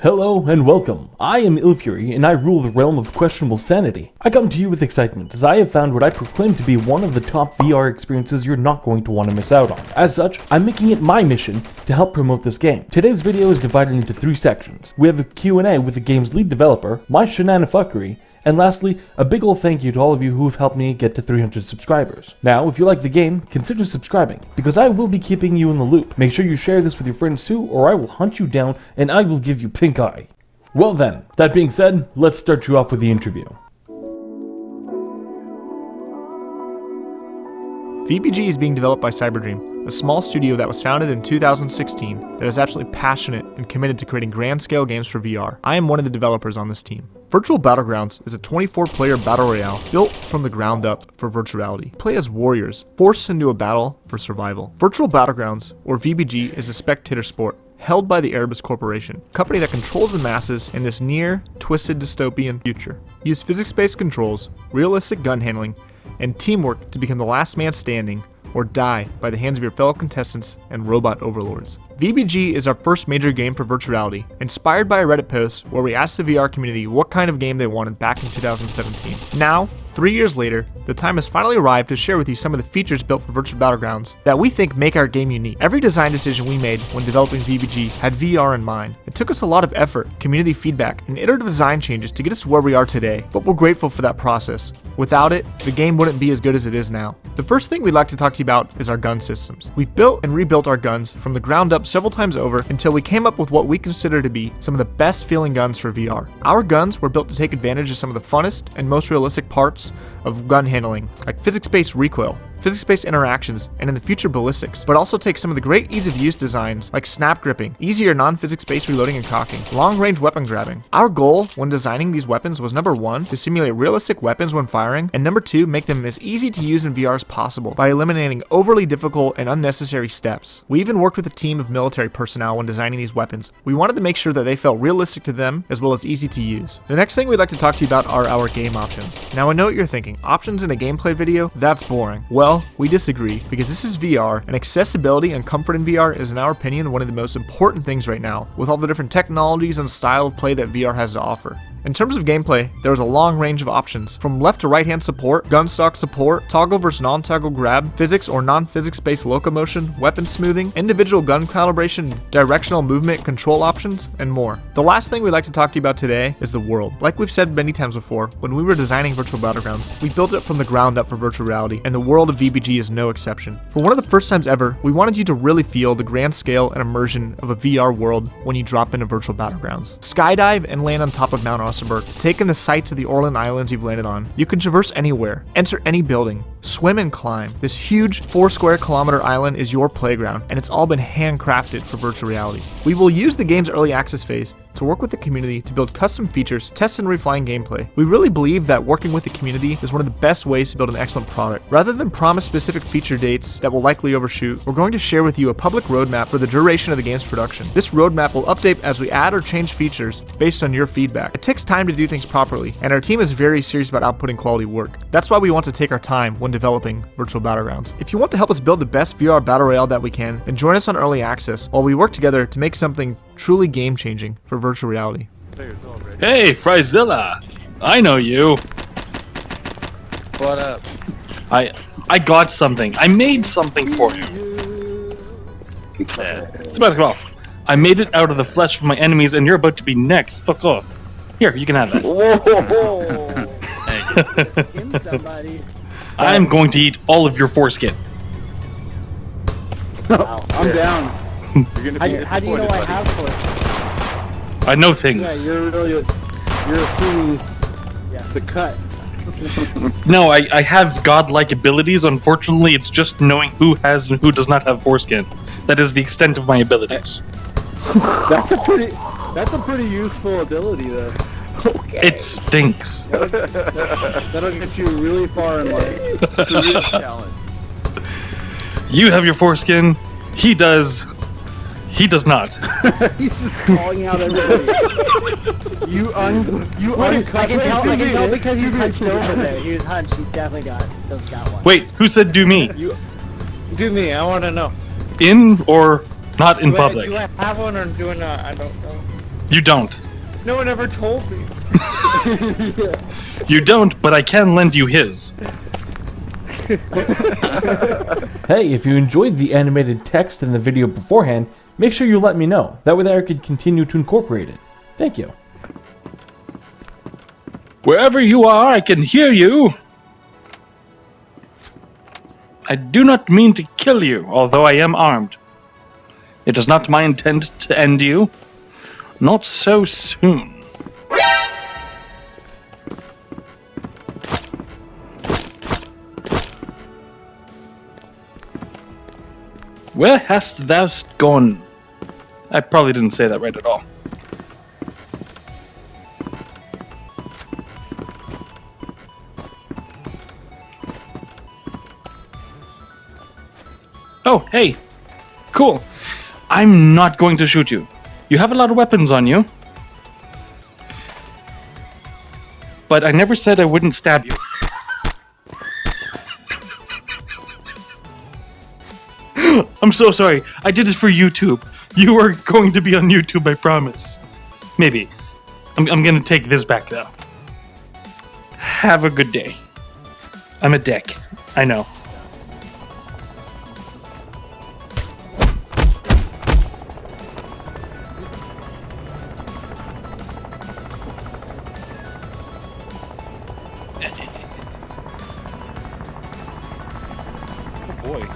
Hello and welcome. I am Ilfury and I rule the realm of questionable sanity. I come to you with excitement as I have found what I proclaim to be one of the top VR experiences you're not going to want to miss out on. As such, I'm making it my mission to help promote this game. Today's video is divided into 3 sections. We have a Q&A with the game's lead developer, my shenanifuckery, and lastly, a big ol' thank you to all of you who have helped me get to 300 subscribers. Now, if you like the game, consider subscribing, because I will be keeping you in the loop. Make sure you share this with your friends too, or I will hunt you down and I will give you pink eye. Well then, that being said, let's start you off with the interview. VBG is being developed by Cyberdream, a small studio that was founded in 2016 that is absolutely passionate and committed to creating grand-scale games for VR. I am one of the developers on this team. Virtual Battlegrounds is a 24-player battle royale built from the ground up for virtuality. Play as warriors, forced into a battle for survival. Virtual Battlegrounds, or VBG, is a spectator sport held by the Erebus Corporation, a company that controls the masses in this near, twisted dystopian future. Use physics-based controls, realistic gun handling, and teamwork to become the last man standing or die by the hands of your fellow contestants and robot overlords. VBG is our first major game for virtuality, inspired by a Reddit post where we asked the VR community what kind of game they wanted back in 2017. Now, 3 years later, the time has finally arrived to share with you some of the features built for Virtual Battlegrounds that we think make our game unique. Every design decision we made when developing VBG had VR in mind. It took us a lot of effort, community feedback, and iterative design changes to get us where we are today, but we're grateful for that process. Without it, the game wouldn't be as good as it is now. The first thing we'd like to talk to you about is our gun systems. We've built and rebuilt our guns from the ground up several times over until we came up with what we consider to be some of the best feeling guns for VR. Our guns were built to take advantage of some of the funnest and most realistic parts of gun handling, like physics-based recoil, physics-based interactions, and in the future ballistics, but also take some of the great ease-of-use designs like snap gripping, easier non-physics-based reloading and cocking, long-range weapon grabbing. Our goal when designing these weapons was number 1, to simulate realistic weapons when firing, and number 2, make them as easy to use in VR as possible by eliminating overly difficult and unnecessary steps. We even worked with a team of military personnel when designing these weapons. We wanted to make sure that they felt realistic to them as well as easy to use. The next thing we'd like to talk to you about are our game options. Now I know what you're thinking, options in a gameplay video? That's boring. Well, we disagree, because this is VR, and accessibility and comfort in VR is, in our opinion, one of the most important things right now, with all the different technologies and style of play that VR has to offer. In terms of gameplay, there is a long range of options, from left to right hand support, gun stock support, toggle versus non-toggle grab, physics or non-physics based locomotion, weapon smoothing, individual gun calibration, directional movement control options, and more. The last thing we'd like to talk to you about today is the world. Like we've said many times before, when we were designing Virtual Battlegrounds, we built it from the ground up for virtual reality, and the world of VBG is no exception. For one of the first times ever, we wanted you to really feel the grand scale and immersion of a VR world when you drop into Virtual Battlegrounds. Skydive and land on top of Mount Oseberg to take in the sights of the Orland Islands you've landed on. You can traverse anywhere, enter any building, swim and climb. This huge 4 square kilometer island is your playground, and it's all been handcrafted for virtual reality. We will use the game's early access phase to work with the community to build custom features, test and refine gameplay. We really believe that working with the community is one of the best ways to build an excellent product. Rather than promise specific feature dates that will likely overshoot, we're going to share with you a public roadmap for the duration of the game's production. This roadmap will update as we add or change features based on your feedback. It takes time to do things properly, and our team is very serious about outputting quality work. That's why we want to take our time when developing Virtual Battlegrounds. If you want to help us build the best VR Battle Royale that we can, then join us on early access while we work together to make something truly game-changing for virtual reality. Hey, Fryzilla! I know you. What up? I got something. I made something for you. It's a basketball. I made it out of the flesh of my enemies, and you're about to be next. Fuck off. Here, you can have that. Somebody. I'm going to eat all of your foreskin. Wow. I'm down. How do you know I have foreskin? I know things. Yeah, you're assuming the cut. No, I have godlike abilities. Unfortunately, it's just knowing who has and who does not have foreskin. That is the extent of my abilities. That's a pretty useful ability, though. Okay. It stinks. That'll get you really far in life. It's a real challenge. You have your foreskin. He does. He does not. He's just calling out everybody. you uncut. I can tell because he's hunched over there. He was hunched. He's definitely got one. Wait, who said do me? Do me, I want to know. In or not in public? Do I have one or do I not? I don't know. You don't. No one ever told me. You don't, but I can lend you his. Hey, if you enjoyed the animated text in the video beforehand, make sure you let me know. That way I could continue to incorporate it. Thank you. Wherever you are, I can hear you. I do not mean to kill you, although I am armed. It is not my intent to end you. Not so soon. Where hast thou gone? I probably didn't say that right at all. Oh, hey. Cool. I'm not going to shoot you. You have a lot of weapons on you. But I never said I wouldn't stab you. I'm so sorry. I did it for YouTube. You are going to be on YouTube, I promise. Maybe. I'm gonna take this back, though. Have a good day. I'm a dick. I know. Oh boy.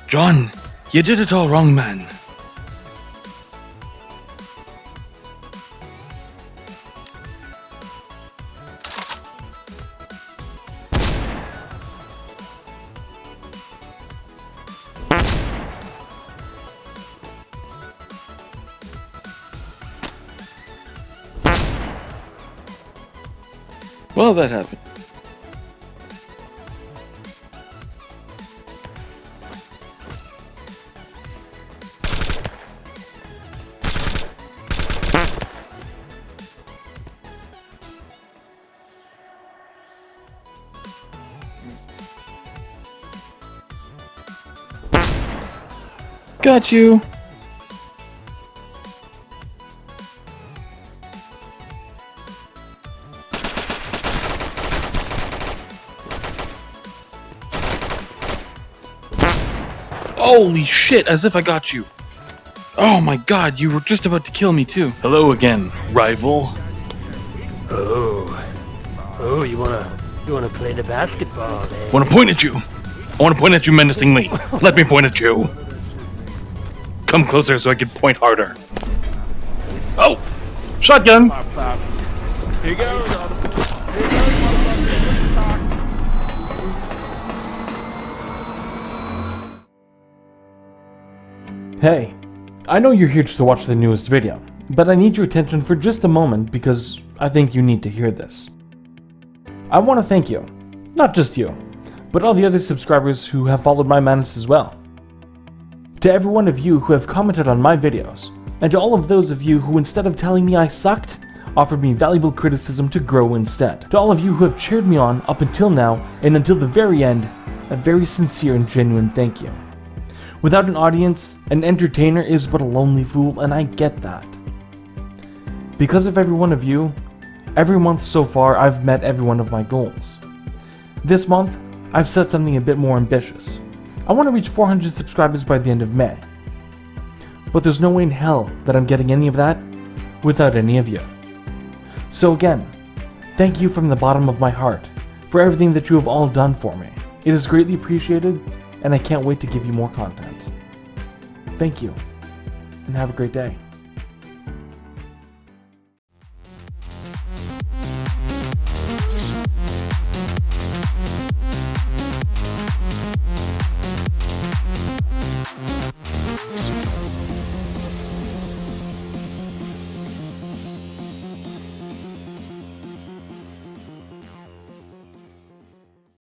John, you did it all wrong, man. Well, that happened. Got you. Holy shit, as if I got you. Oh my god, you were just about to kill me too. Hello again, rival. Oh, you wanna play the basketball, eh? I want to point at you. I want to point at you menacingly. Let me point at you. Come closer so I can point harder. Oh! Shotgun! Here you go. Hey, I know you're here just to watch the newest video, but I need your attention for just a moment because I think you need to hear this. I want to thank you, not just you, but all the other subscribers who have followed my madness as well. To every one of you who have commented on my videos, and to all of those of you who instead of telling me I sucked, offered me valuable criticism to grow instead. To all of you who have cheered me on up until now and until the very end, a very sincere and genuine thank you. Without an audience, an entertainer is but a lonely fool, and I get that. Because of every one of you, every month so far I've met every one of my goals. This month, I've set something a bit more ambitious. I want to reach 400 subscribers by the end of May. But there's no way in hell that I'm getting any of that without any of you. So again, thank you from the bottom of my heart for everything that you have all done for me. It is greatly appreciated, and I can't wait to give you more content. Thank you, and have a great day.